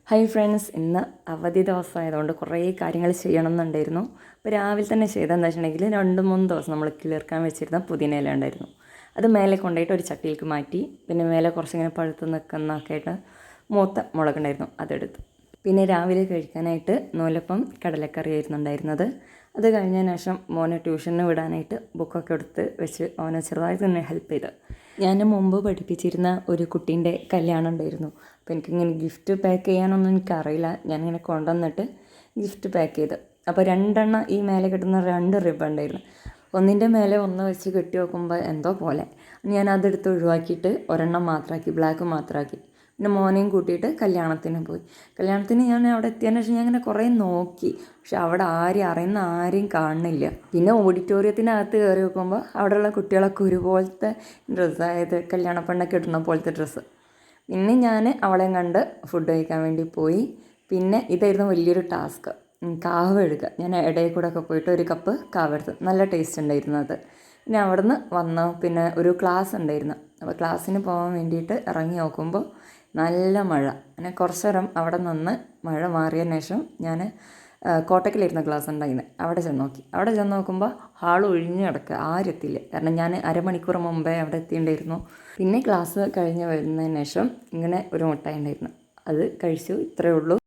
Hi friends, ഇന്ന് അവധി ദിവസമായതുകൊണ്ട് കുറേ കാര്യങ്ങൾ ചെയ്യണമെന്നുണ്ടായിരുന്നു. അപ്പോൾ രാവിലെ തന്നെ ചെയ്തതെന്ന് വെച്ചിട്ടുണ്ടെങ്കിൽ 2-3 ദിവസം നമ്മൾ കിളിർക്കാൻ വെച്ചിരുന്ന പുതിന ഉണ്ടായിരുന്നു. അത് മേലെ കൊണ്ടുപോയിട്ട് ഒരു ചട്ടിയിലേക്ക് മാറ്റി. പിന്നെ മേലെ കുറച്ചിങ്ങനെ പഴുത്ത് നിൽക്കുന്നൊക്കെ ആയിട്ട് മൂത്ത മുളകുണ്ടായിരുന്നു, അതെടുത്തു. പിന്നെ രാവിലെ കഴിക്കാനായിട്ട് നൂലപ്പം കടലക്കറി ആയിരുന്നു ഉണ്ടായിരുന്നത്. അത് കഴിഞ്ഞതിന് ശേഷം മോനെ ട്യൂഷന് വിടാനായിട്ട് ബുക്കൊക്കെ എടുത്ത് വെച്ച് അവനെ ചെറുതായിട്ട് തന്നെ ഹെൽപ്പ് ചെയ്ത്. ഞാൻ മുമ്പ് പഠിപ്പിച്ചിരുന്ന ഒരു കുട്ടീൻ്റെ കല്യാണം ഉണ്ടായിരുന്നു. അപ്പോൾ എനിക്കിങ്ങനെ ഗിഫ്റ്റ് പാക്ക് ചെയ്യാനൊന്നും എനിക്കറിയില്ല. ഞാനിങ്ങനെ കൊണ്ടുവന്നിട്ട് ഗിഫ്റ്റ് പാക്ക് ചെയ്ത്. അപ്പോൾ 2 ഈ മേലെ കിട്ടുന്ന 2 റിബൺ ഉണ്ടായിരുന്നു. ഒന്നിൻ്റെ മേലെ ഒന്ന് വെച്ച് കെട്ടി വെക്കുമ്പോൾ എന്തോ പോലെ ഞാനതെടുത്ത് ഒഴിവാക്കിയിട്ട് ഒരെണ്ണം മാത്രമാക്കി, ബ്ലാക്ക് മാത്രമാക്കി. പിന്നെ മോനെയും കൂട്ടിയിട്ട് കല്യാണത്തിന് പോയി. കല്യാണത്തിന് ഞാൻ അവിടെ എത്തിയതിന് ശേഷം ഞാൻ ഇങ്ങനെ കുറേ നോക്കി, പക്ഷെ അവിടെ അറിയുന്ന ആരെയും കാണുന്നില്ല. പിന്നെ ഓഡിറ്റോറിയത്തിനകത്ത് കയറി നോക്കുമ്പോൾ അവിടെയുള്ള കുട്ടികളൊക്കെ ഒരുപോലത്തെ ഡ്രസ്സ്, അതായത് കല്യാണ പെണ്ണൊക്കെ ഇടുന്ന പോലത്തെ ഡ്രസ്സ്. പിന്നെ ഞാൻ അവളെയും കണ്ട് ഫുഡ് കഴിക്കാൻ വേണ്ടി പോയി. പിന്നെ ഇതായിരുന്നു വലിയൊരു ടാസ്ക്, കാവ് എടുക്കുക. ഞാൻ ഇടയിൽ കൂടെ ഒക്കെ പോയിട്ട് ഒരു കപ്പ് കാവ് എടുത്ത്. നല്ല ടേസ്റ്റ് ഉണ്ടായിരുന്നു അത്. പിന്നെ അവിടെ നിന്ന് വന്നു. പിന്നെ ഒരു ക്ലാസ് ഉണ്ടായിരുന്നു. അപ്പോൾ ക്ലാസ്സിന് പോകാൻ വേണ്ടിയിട്ട് ഇറങ്ങി നോക്കുമ്പോൾ നല്ല മഴ. അങ്ങനെ കുറച്ച് നേരം അവിടെ നിന്ന് മഴ മാറിയതിന് ശേഷം ഞാൻ കോട്ടക്കലിരുന്ന ക്ലാസ് ഉണ്ടായിരുന്നത് അവിടെ ചെന്ന് നോക്കി. അവിടെ ചെന്ന് നോക്കുമ്പോൾ ഹാൾ ഒഴിഞ്ഞ് കിടക്കുക, ആരും എത്തിയില്ല. കാരണം ഞാൻ അരമണിക്കൂർ മുമ്പേ അവിടെ എത്തിയിട്ടുണ്ടായിരുന്നു. പിന്നെ ക്ലാസ് കഴിഞ്ഞ് വരുന്നതിന് ശേഷം ഇങ്ങനെ ഒരു മുട്ടായി ഉണ്ടായിരുന്നു, അത് കഴിച്ചു. ഇത്രയേ ഉള്ളൂ.